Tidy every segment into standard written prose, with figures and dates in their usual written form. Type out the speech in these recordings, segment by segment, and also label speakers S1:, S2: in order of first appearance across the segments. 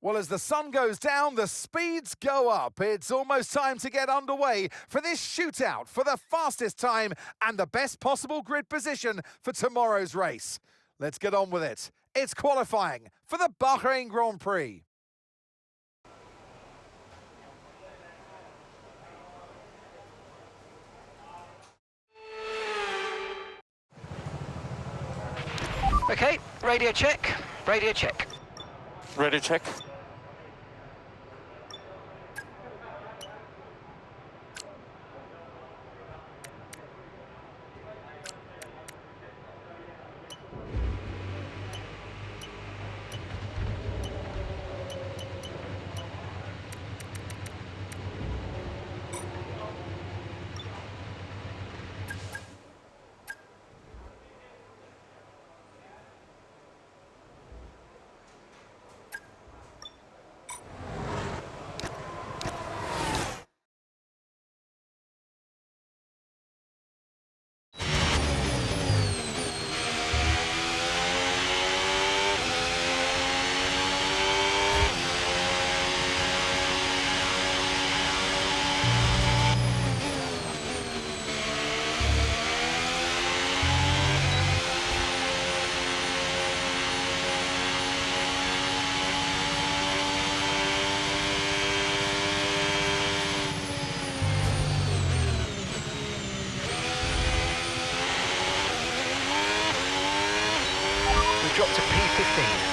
S1: Well, as the sun goes down, the speeds go up. It's almost time to get underway for this shootout for the fastest time and the best possible grid position for tomorrow's race. Let's get on with it. It's qualifying for the Bahrain Grand Prix.
S2: Okay, radio check, radio check.
S3: Radio check.
S2: We've dropped to P15.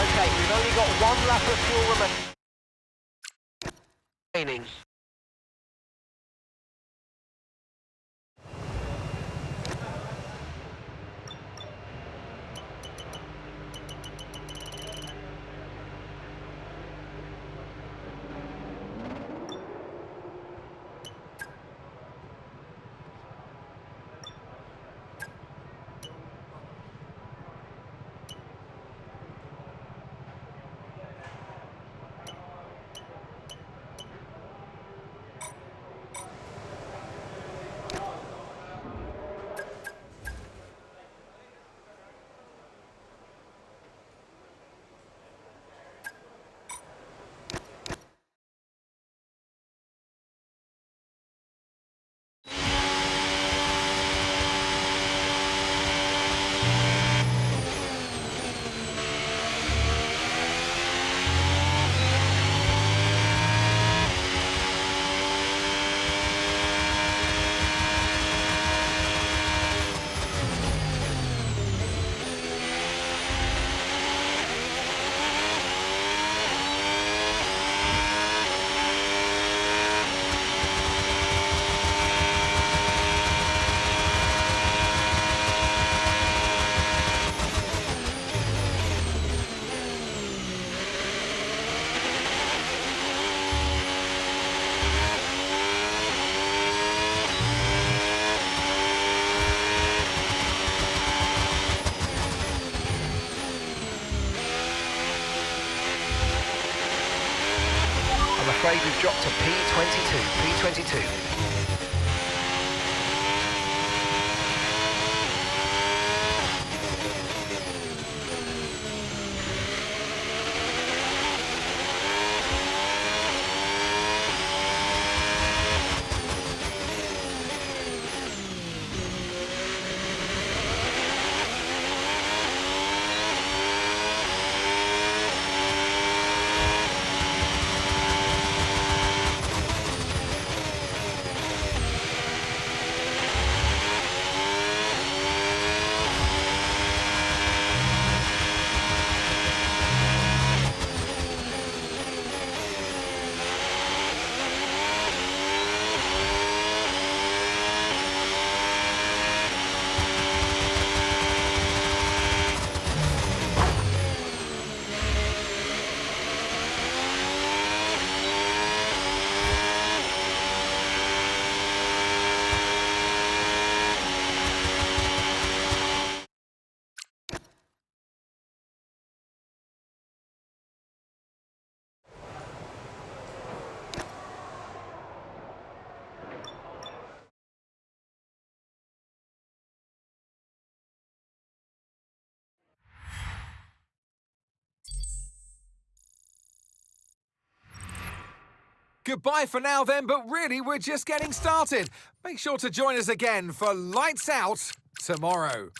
S2: Okay, we've only got one lap of fuel remaining. afraid we've dropped to P22. P22.
S1: Goodbye for now then, but really we're just getting started. Make sure to join us again for Lights Out tomorrow.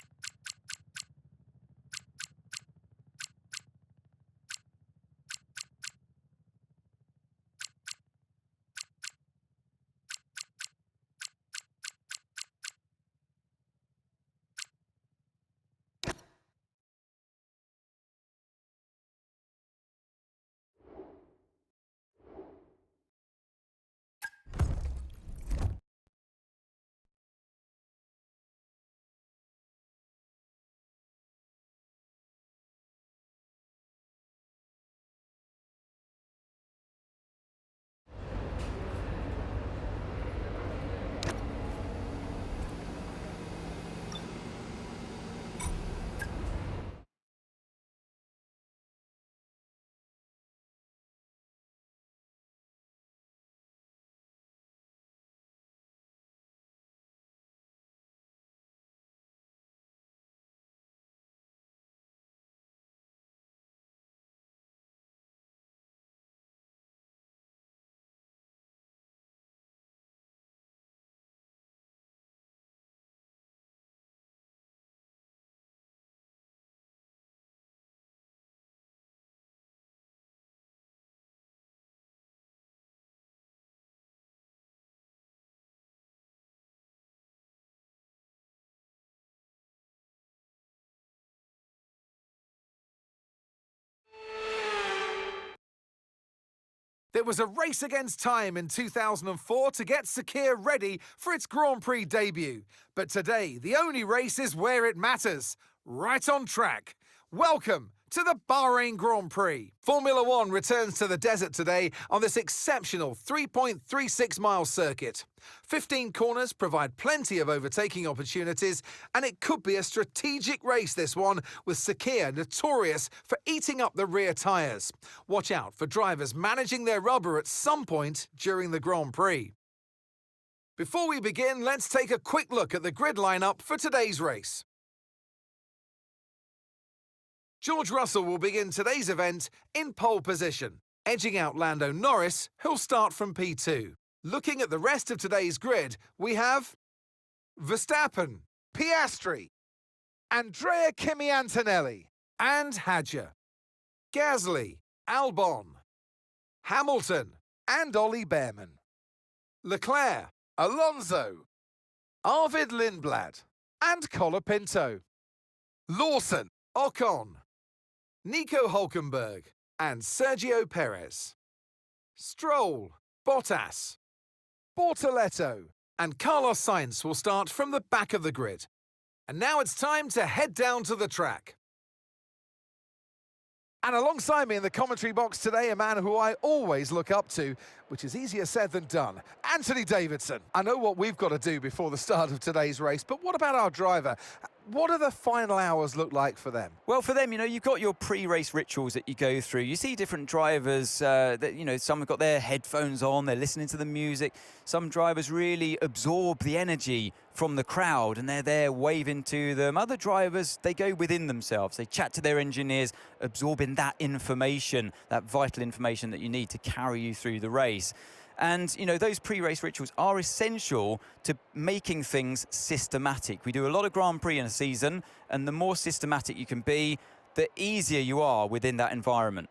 S1: There was a race against time in 2004 to get Sakir ready for its Grand Prix debut. But today, the only race is where it matters, right on track. Welcome to the Bahrain Grand Prix. Formula One returns to the desert today on this exceptional 3.36-mile circuit. 15 corners provide plenty of overtaking opportunities, and it could be a strategic race, this one, with Sakir notorious for eating up the rear tyres. Watch out for drivers managing their rubber at some point during the Grand Prix. Before we begin, let's take a quick look at the grid lineup for today's race. George Russell will begin today's event in pole position, edging out Lando Norris, who'll start from P2. Looking at the rest of today's grid, we have Verstappen, Piastri, Andrea Kimi Antonelli, and Hadjar, Gasly, Albon, Hamilton, and Ollie Behrman, Leclerc, Alonso, Arvid Lindblad, and Colapinto, Lawson, Ocon, Nico Hülkenberg, and Sergio Perez, Stroll, Bottas, Bortoletto, and Carlos Sainz will start from the back of the grid. And now it's time to head down to the track. And alongside me in the commentary box today, a man who I always look up to, which is easier said than done, Anthony Davidson. I know what we've got to do before the start of today's race, but what about our driver? What do the final hours look like for them?
S3: Well, for them, you've got your pre-race rituals that you go through. You see different drivers that, some have got their headphones on, they're listening to the music. Some drivers really absorb the energy from the crowd and they're there waving to them. Other drivers, they go within themselves. They chat to their engineers, absorbing that information, that vital information that you need to carry you through the race. And, those pre-race rituals are essential to making things systematic. We do a lot of Grand Prix in a season, and the more systematic you can be, the easier you are within that environment.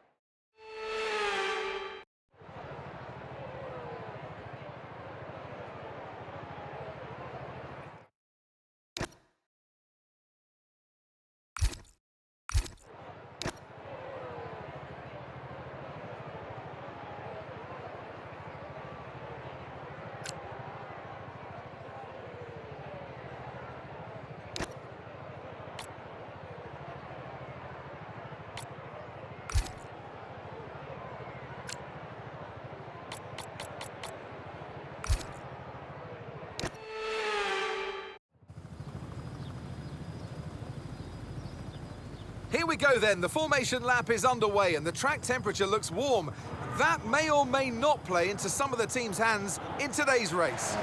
S1: Here we go then, the formation lap is underway and the track temperature looks warm. That may or may not play into some of the team's hands in today's race.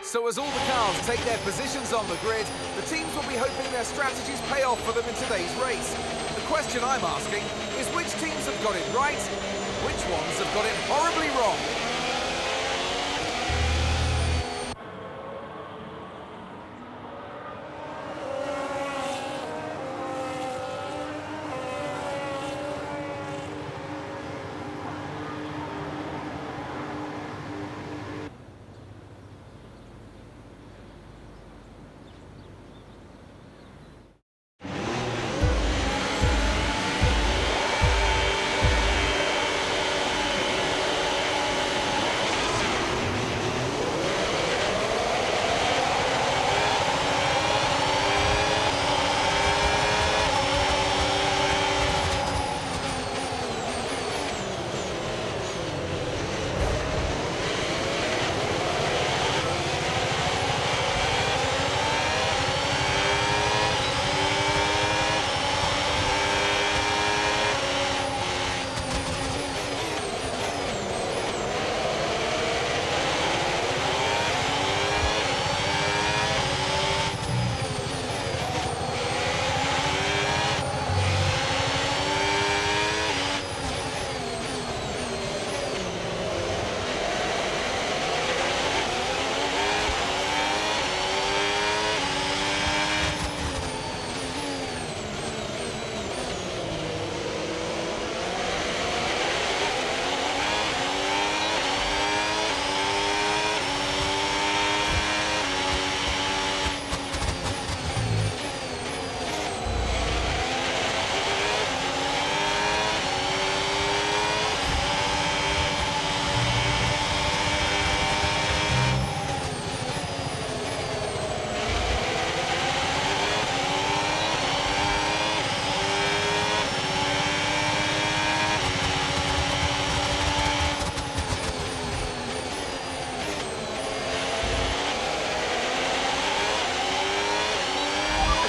S1: So as all the cars take their positions on the grid, the teams will be hoping their strategies pay off for them in today's race. The question I'm asking is which teams have got it right, which ones have got it horribly wrong?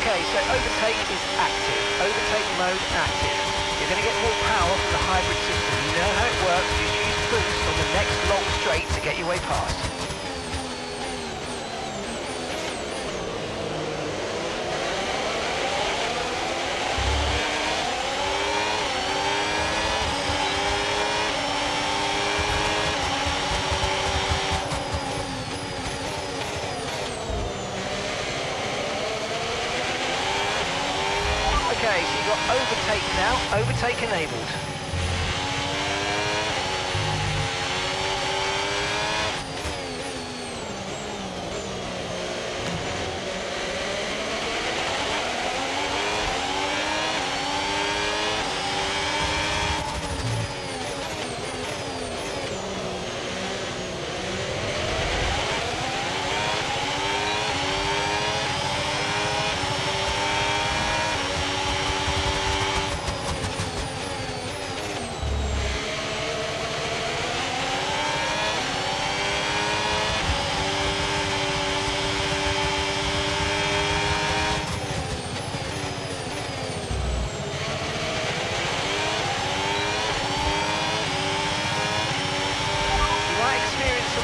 S2: Okay, so overtake is active. Overtake mode active. You're going to get more power from the hybrid system. You know how it works. You use boost on the next long straight to get your way past. Okay, so you've got overtake now, overtake enabled.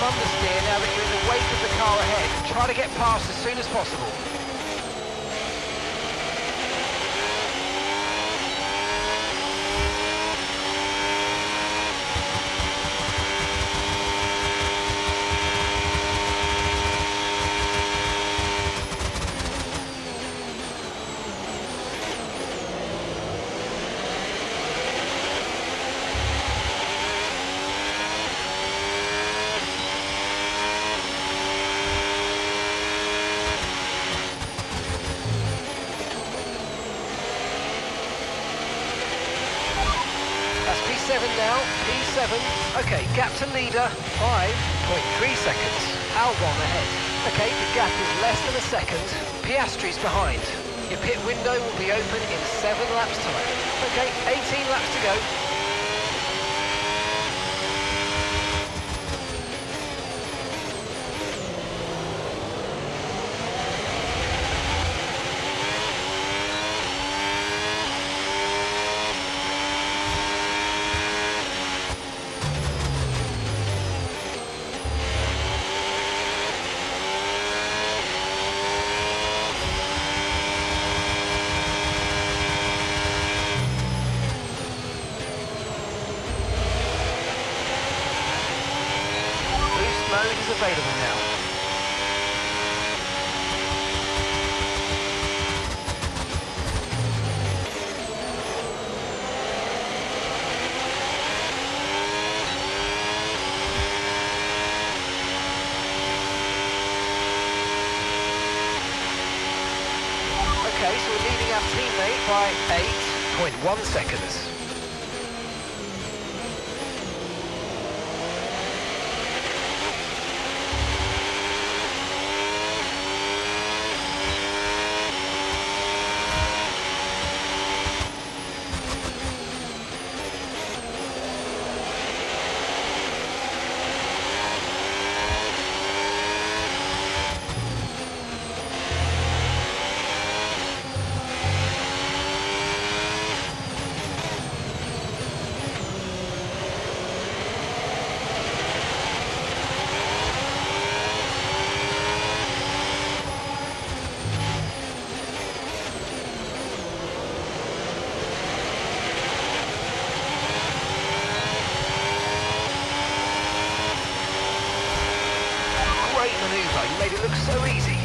S2: understeer now that you're in the wake of the car ahead. Try to get past as soon as possible. P7 now, P7. Okay, gap to leader, 5.3 seconds. Albon ahead. Okay, the gap is less than a second. Piastri's behind. Your pit window will be open in 7 laps time. Okay, 18 laps to go. Mode is available now. Okay, so we're leading our teammate by 8.1 seconds. Manoeuvre, you made it look so easy.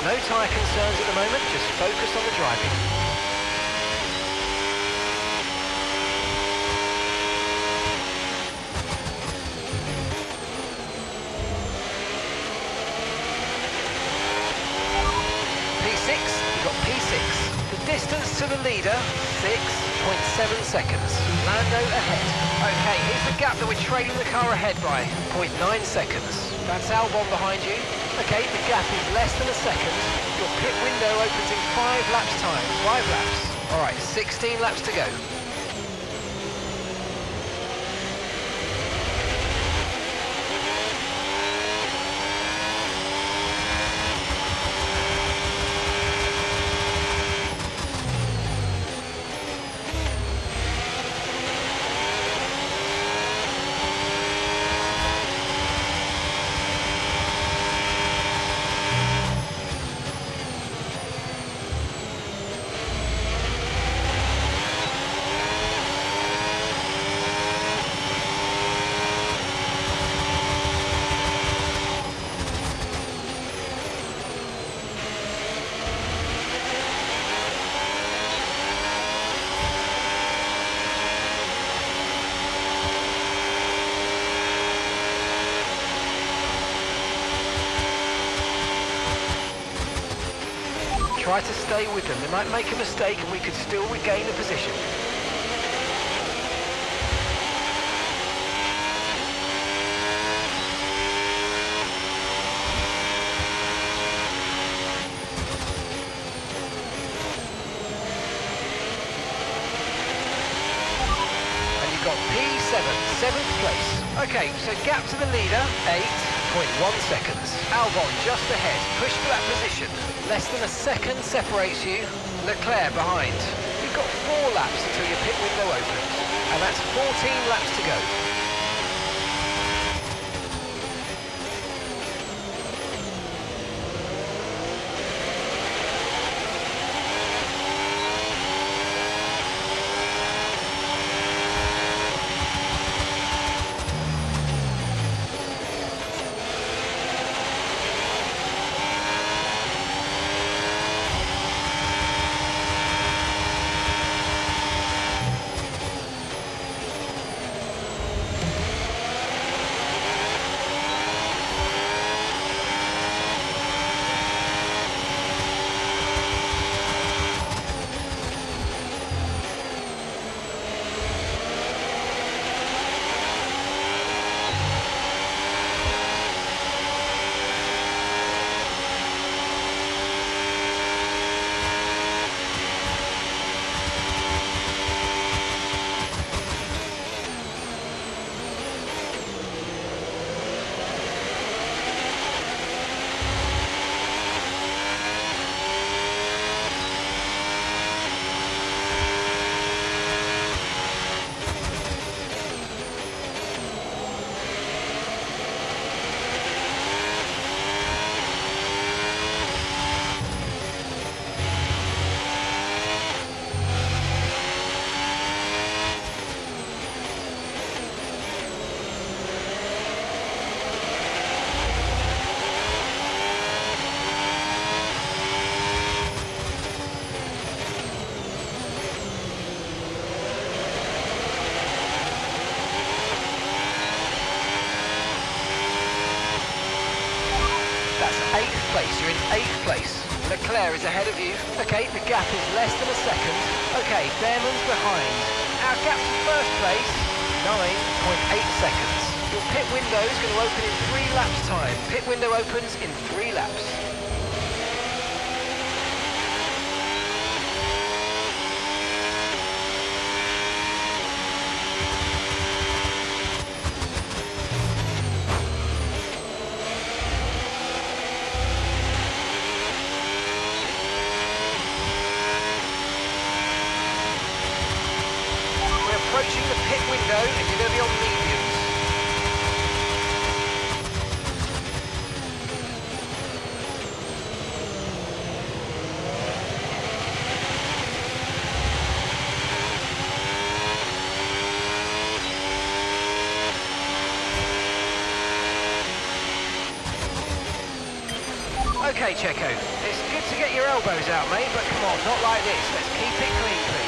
S2: No tyre concerns at the moment, just focus on the driving. P6, you've got P6. The distance to the leader, 6.7 seconds. Lando ahead. Okay, here's the gap that we're trailing the car ahead by, 0.9 seconds. That's Albon behind you. Okay, the gap is less than a second. Your pit window opens in 5 laps time. 5 laps. All right, 16 laps to go. Try to stay with them. They might make a mistake and we could still regain the position. Got P7, 7th place. Okay, so gap to the leader, 8.1 seconds. Albon just ahead, push for that position. Less than a second separates you. Leclerc behind. You've got 4 laps until your pit window opens. And that's 14 laps to go. You're in 8th place. Leclerc is ahead of you. Okay, the gap is less than a second. Okay, Behrman's behind. Our gap to first place, 9.8 seconds. Your pit window is going to open in 3 laps time. Pit window opens in 3 laps. Approaching the pit window and you're going to be on mediums. Okay, Checo, it's good to get your elbows out, mate, but come on, not like this. Let's keep it clean, please.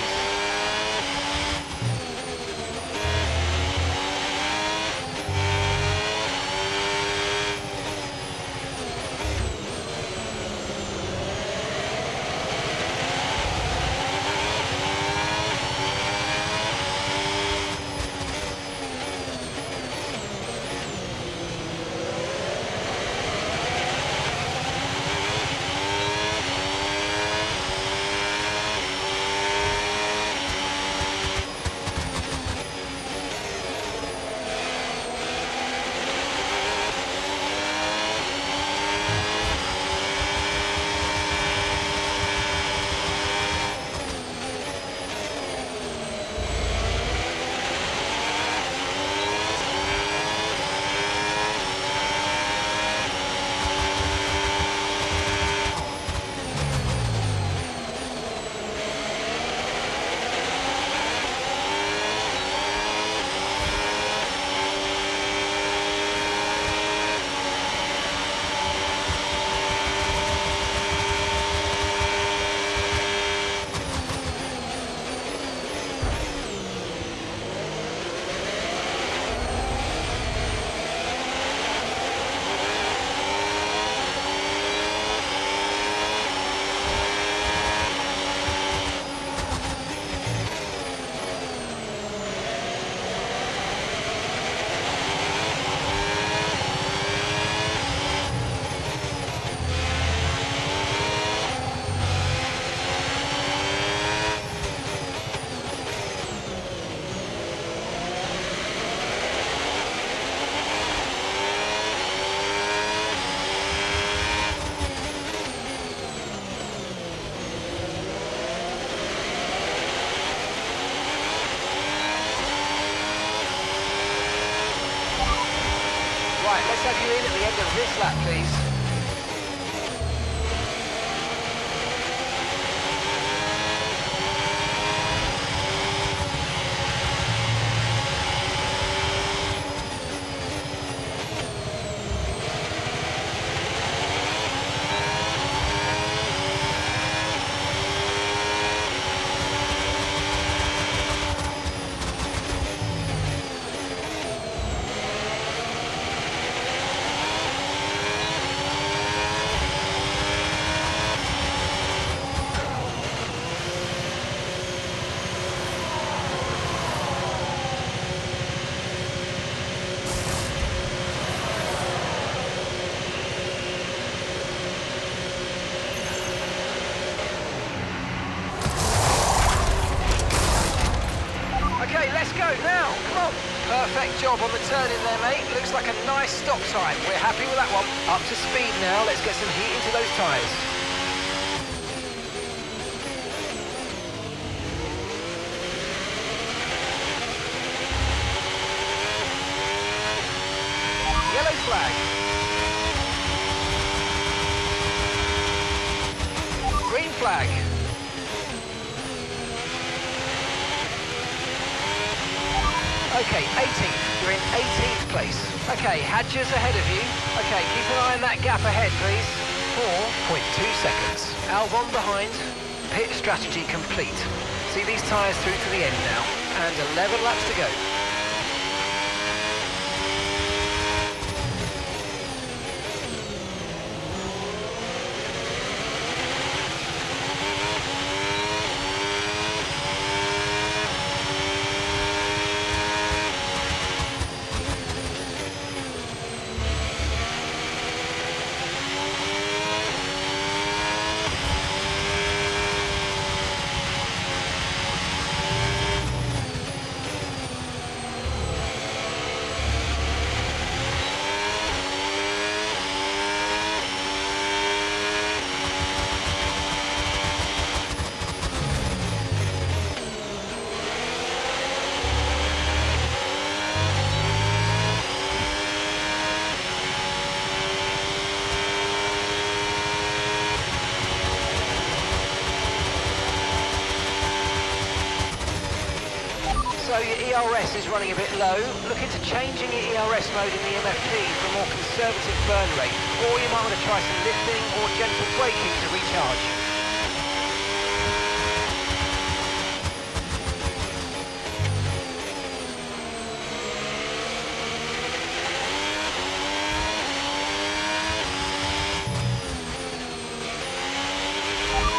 S2: Right, let's have you in at the end of this lap, please. Okay, let's go now, come on. Perfect job on the turn in there, mate. Looks like a nice stop time. We're happy with that one. Up to speed now, let's get some heat into those tyres. Yellow flag. Green flag. Okay, 18th. You're in 18th place. Okay, Hadger's ahead of you. Okay, keep an eye on that gap ahead, please. 4.2 seconds. Albon behind. Pit strategy complete. See these tyres through to the end now. And 11 laps to go. So your ERS is running a bit low. Look into changing your ERS mode in the MFP for a more conservative burn rate. Or you might want to try some lifting or gentle braking to recharge.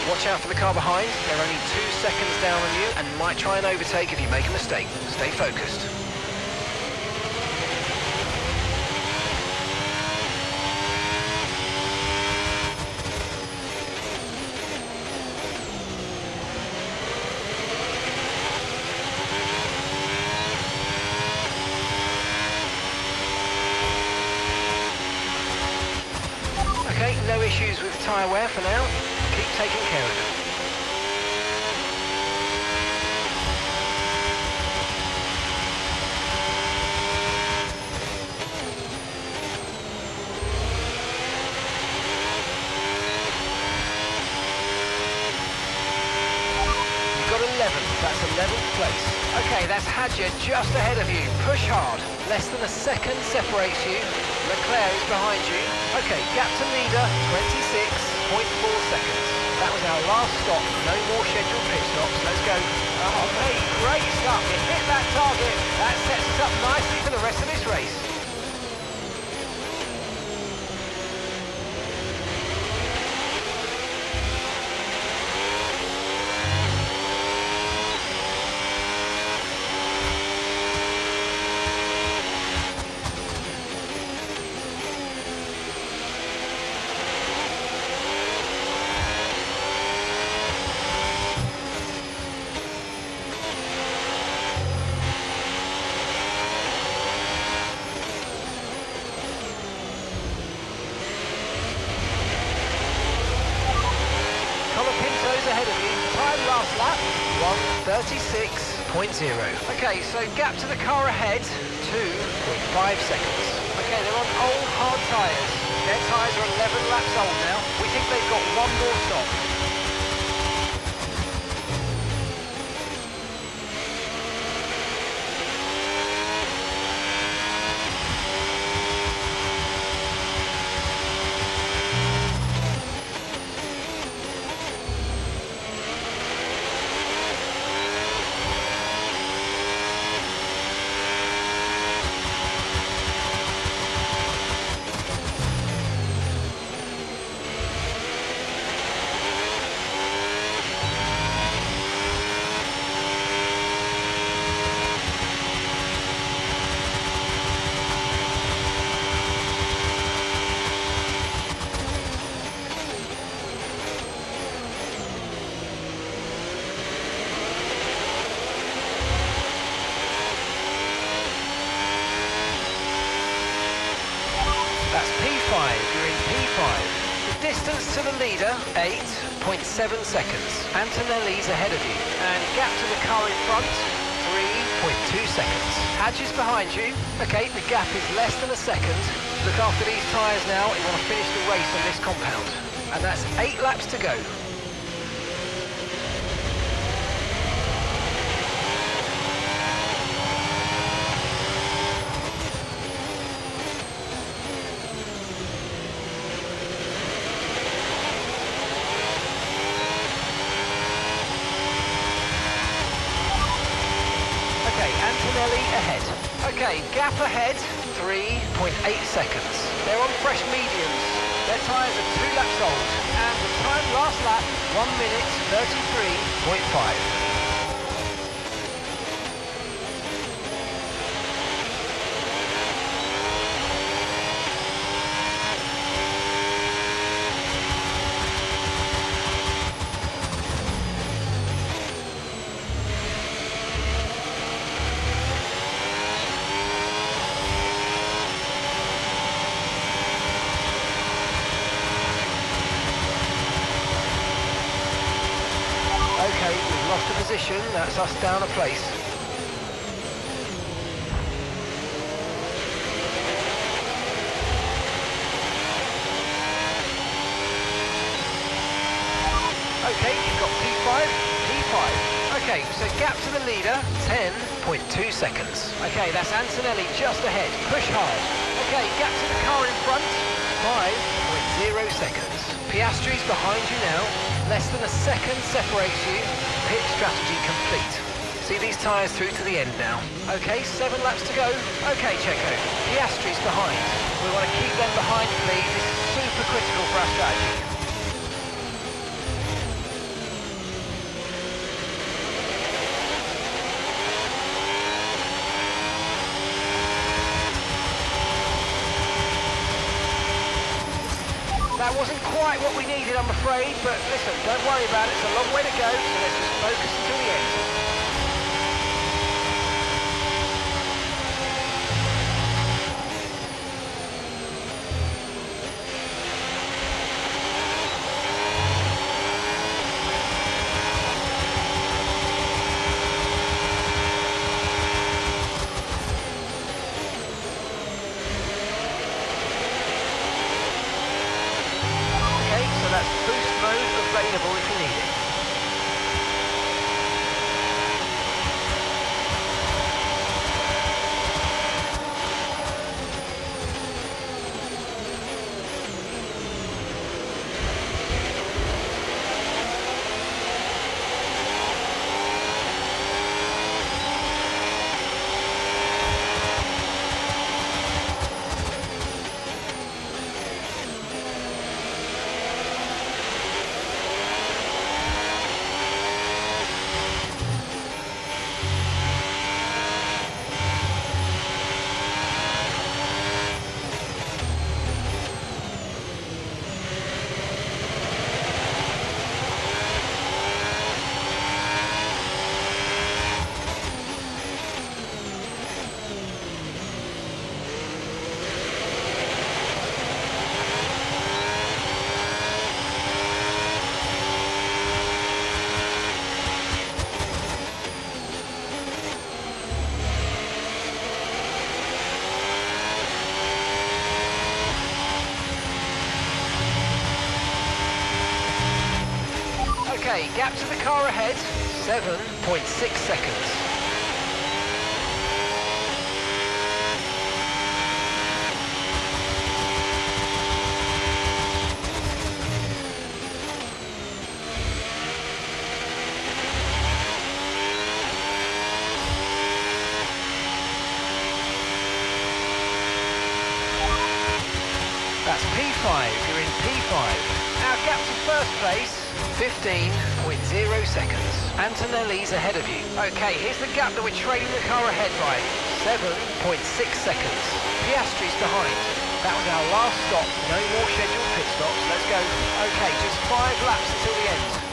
S2: Watch out for the car behind. They're only 2 seconds down on you and might try and overtake if you make a mistake. Stay focused. Okay, no issues with tyre wear for now. Keep taking care of it. You've got 11th, that's 11th place. Okay, that's Hadger just ahead of you. Push hard. Less than a second separates you. Leclerc is behind you. Okay, gap to leader, 26.4 seconds. That was our last stop. No more scheduled pit stops. Let's go. Oh, mate, great stuff. You hit that target. That sets us up nicely for the rest of this race. Ahead of you. Time last lap, 1:36.0. Okay, so gap to the car ahead, 2.5 seconds. Okay, they're on old hard tyres. Their tyres are 11 laps old now. We think they've got one more stop. That's P5, you're in P5. The distance to the leader, 8.7 seconds. Antonelli's ahead of you. And gap to the car in front, 3.2 seconds. Hadji's behind you. Okay, the gap is less than a second. Look after these tyres now, you want to finish the race on this compound. And that's 8 laps to go. Antonelli ahead. Okay, gap ahead, 3.8 seconds. They're on fresh mediums. Their tyres are 2 laps old. And the time last lap, 1 minute 33.5. Okay, we've lost a position, that's us down a place. Okay, you've got P5, P5. Okay, so gap to the leader, 10.2 seconds. Okay, that's Antonelli just ahead, push hard. Okay, gap to the car in front, 5.0 seconds. Piastri's behind you now. Less than a second separates you. Pit strategy complete. See these tyres through to the end now. Okay, 7 laps to go. Okay, Checo. Piastri's behind. We want to keep them behind, please. This is super critical for our strategy. That wasn't quite what we needed, I'm afraid, but listen, don't worry about it. It's a long way to go, so let's just focus until the end. That's boost mode available if you need it. Okay, gap to the car ahead, 7.6 seconds. That's P5, you're in P5. Our gap to first place, 15.0 seconds. Antonelli's ahead of you. Okay, here's the gap that we're trailing the car ahead by, 7.6 seconds. Piastri's behind. That was our last stop, no more scheduled pit stops, let's go. Okay, just 5 laps until the end.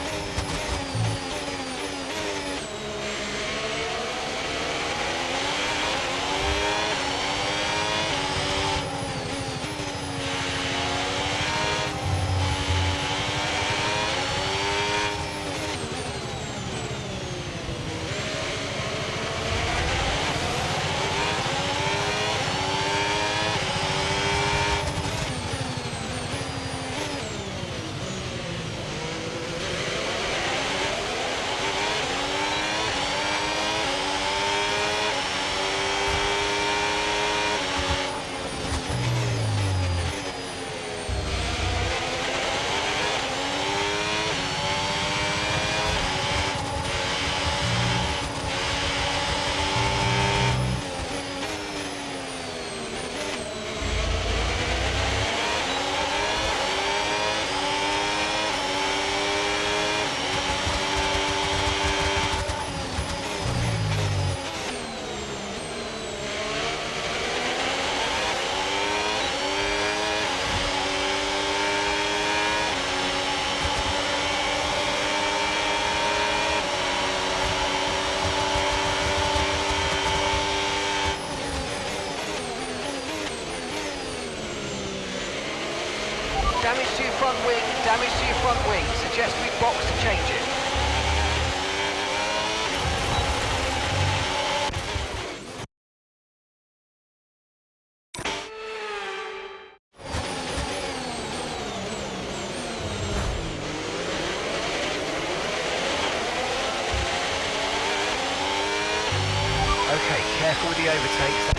S2: Damage to your front wing, damage to your front wing. Suggest we box to change it. Okay, careful with the overtakes.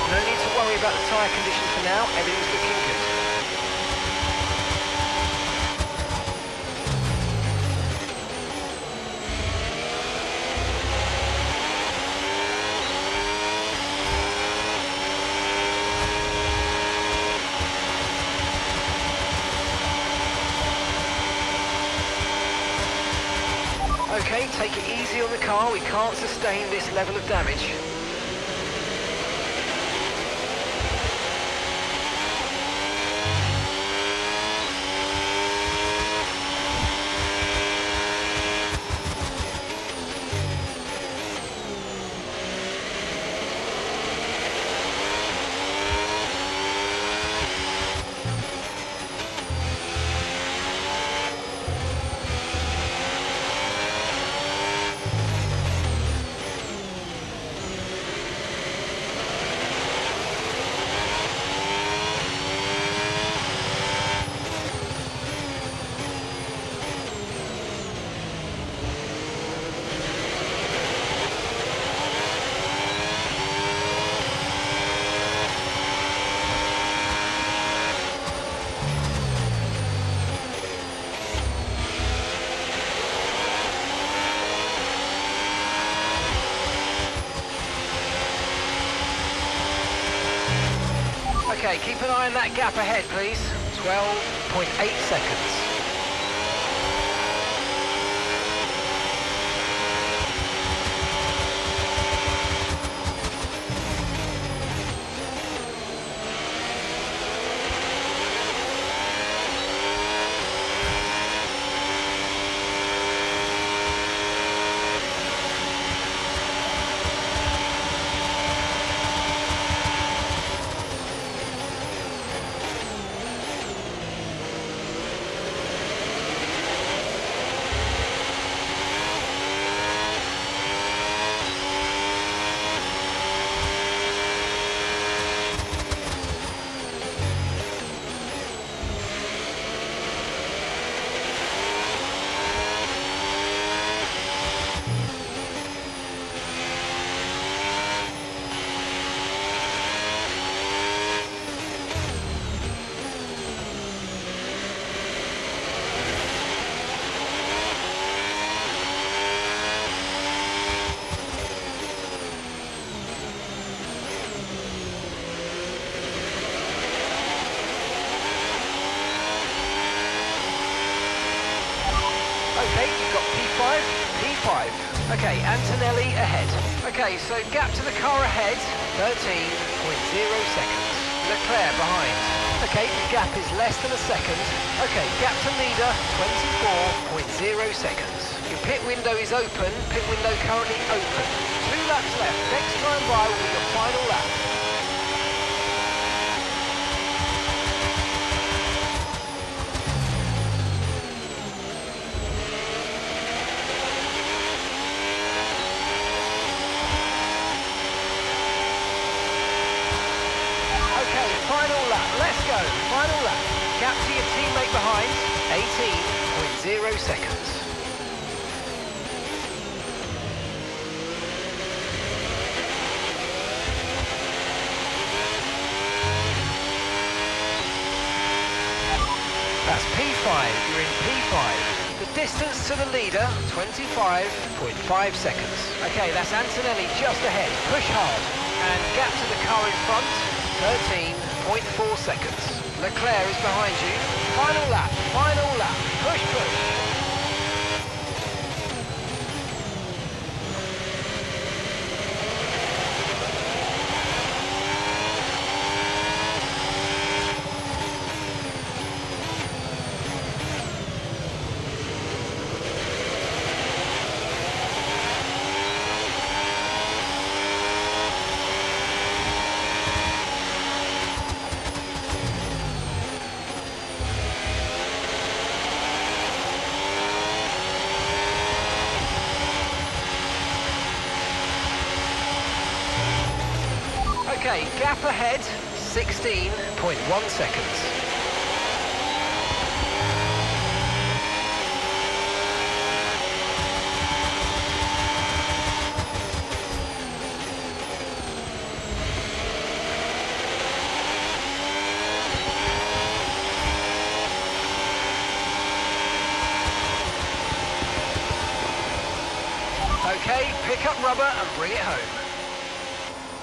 S2: No need to worry about the tyre condition for now, everything's looking good. Okay, take it easy on the car, we can't sustain this level of damage. Okay, keep an eye on that gap ahead, please. 12.8 seconds. Okay, you've got P5, P5. Okay, Antonelli ahead. Okay, so gap to the car ahead, 13.0 seconds. Leclerc behind. Okay, the gap is less than a second. Okay, gap to leader, 24.0 seconds. Your pit window is open, pit window currently open. 2 laps left. Next time by will be your final lap. Final lap, let's go. Final lap. Gap to your teammate behind, 18.0 seconds. That's P5, you're in P5. The distance to the leader, 25.5 seconds. Okay, that's Antonelli just ahead. Push hard. And gap to the car in front, 13.4 seconds. Leclerc is behind you. Final lap, final lap. Push, push. Okay, gap ahead, 16.1 seconds. Okay, pick up rubber and bring it home.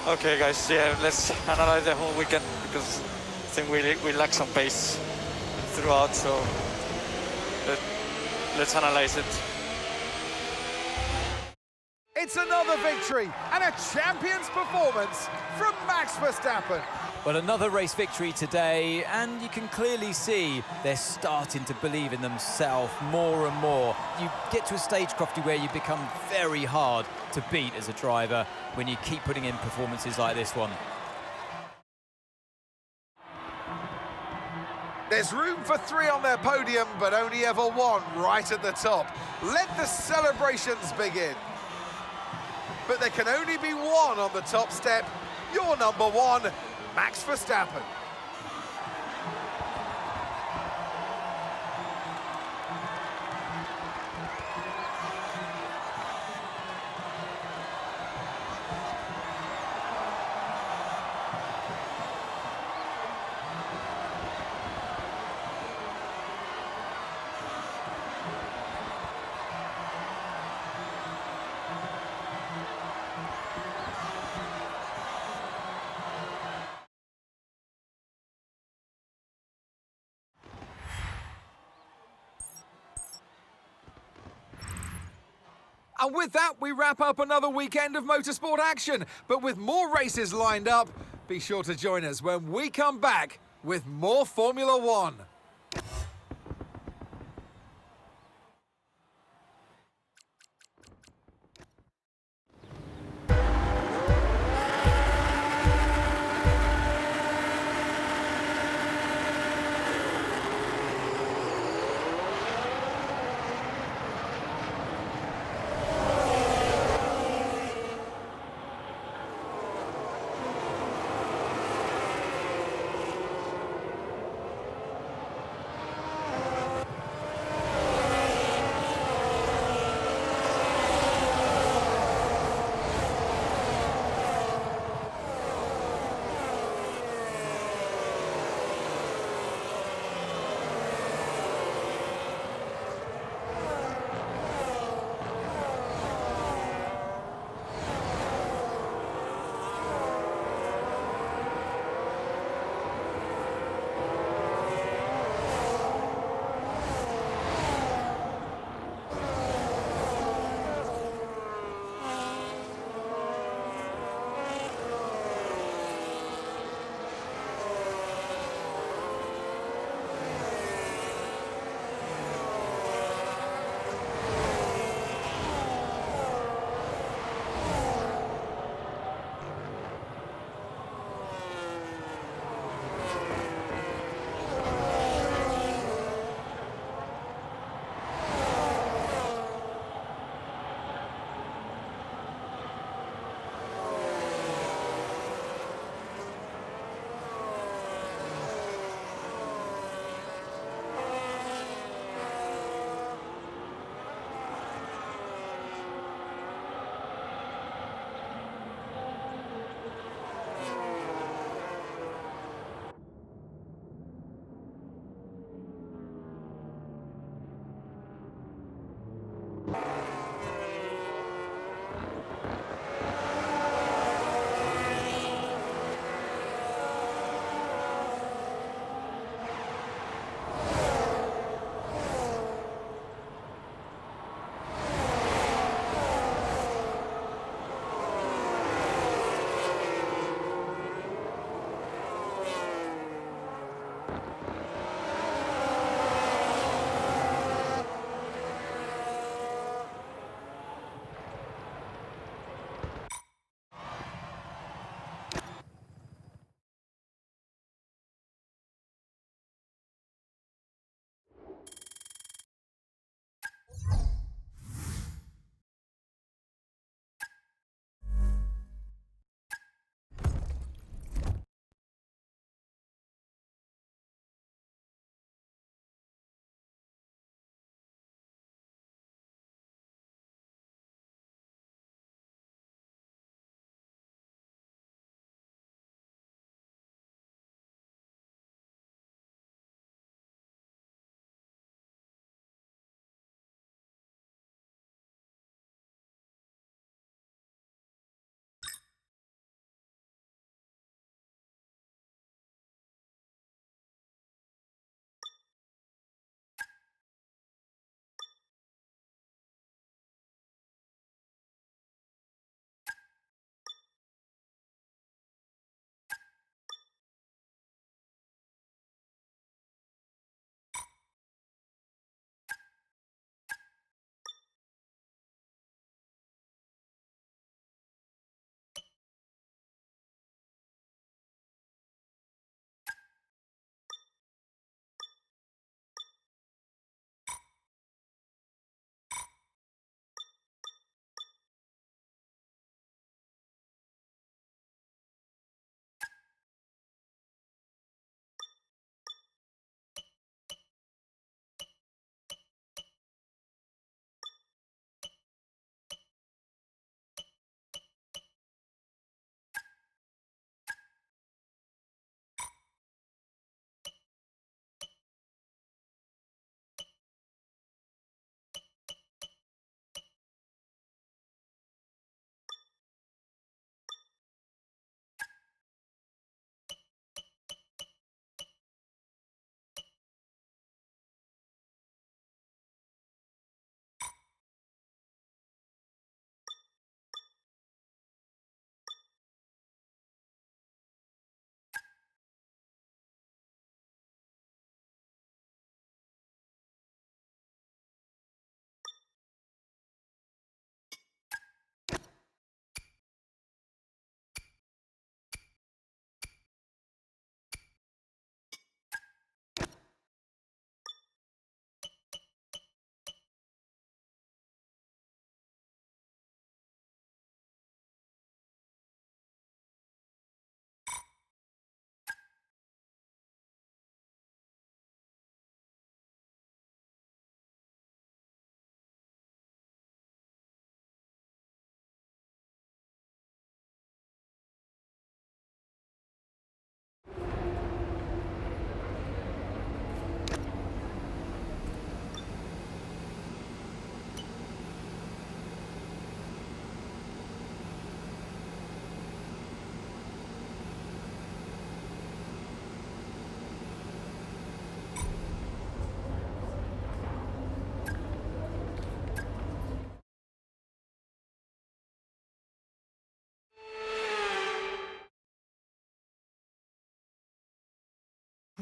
S4: Okay, guys, yeah, let's analyze the whole weekend because I think we lack some pace throughout, so let's analyze it.
S1: It's another victory and a champion's performance from Max Verstappen.
S3: Well, another race victory today, and you can clearly see they're starting to believe in themselves more and more. You get to a stage, Crofty, where you become very hard to beat as a driver when you keep putting in performances like this one.
S1: There's room for 3 on their podium, but only ever 1 right at the top. Let the celebrations begin. But there can only be 1 on the top step. Your number 1, Max Verstappen. And with that, we wrap up another weekend of motorsport action. But with more races lined up, be sure to join us when we come back with more Formula One.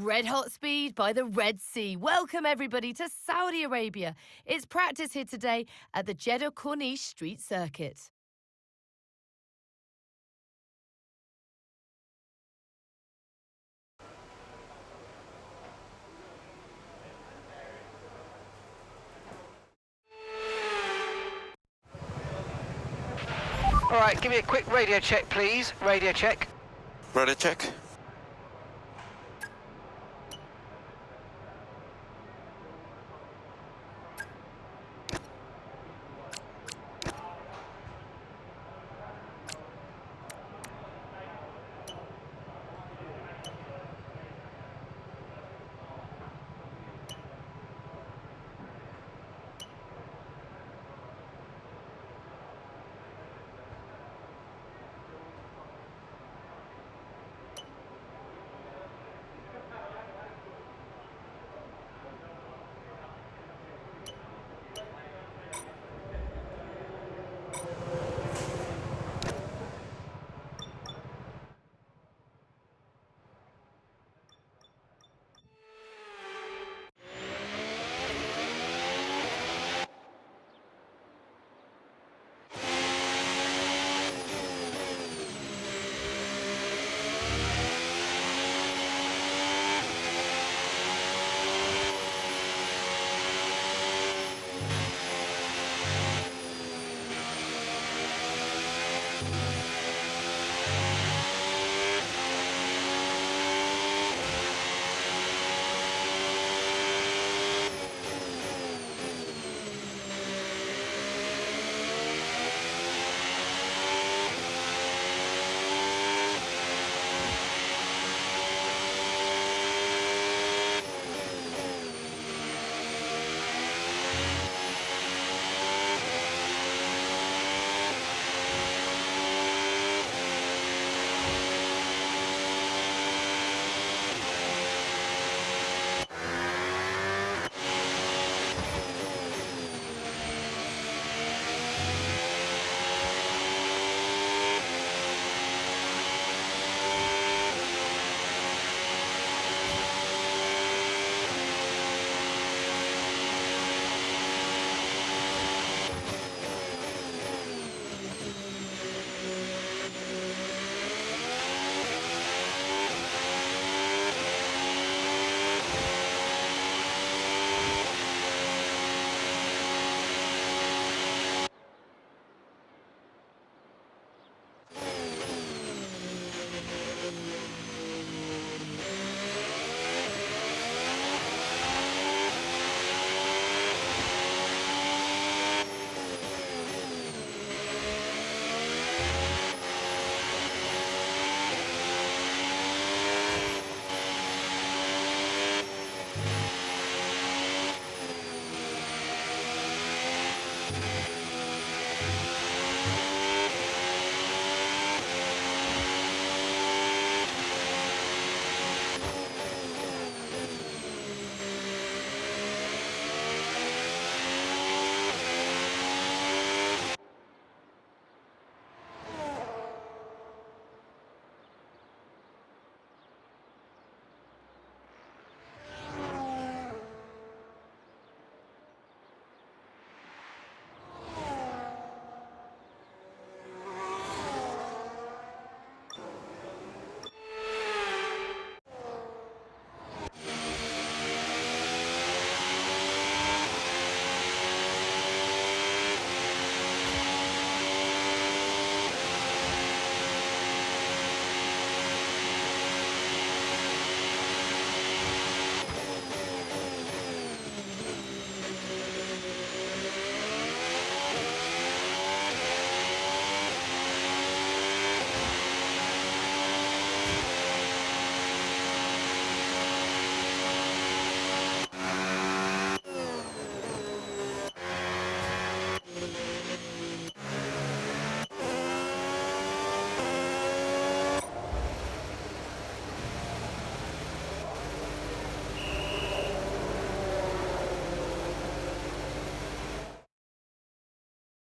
S5: Red hot speed by the Red Sea. Welcome everybody to Saudi Arabia. It's practice here today at the Jeddah Corniche Street Circuit.
S2: All right, give me a quick radio check, please. Radio check.
S4: Ready check.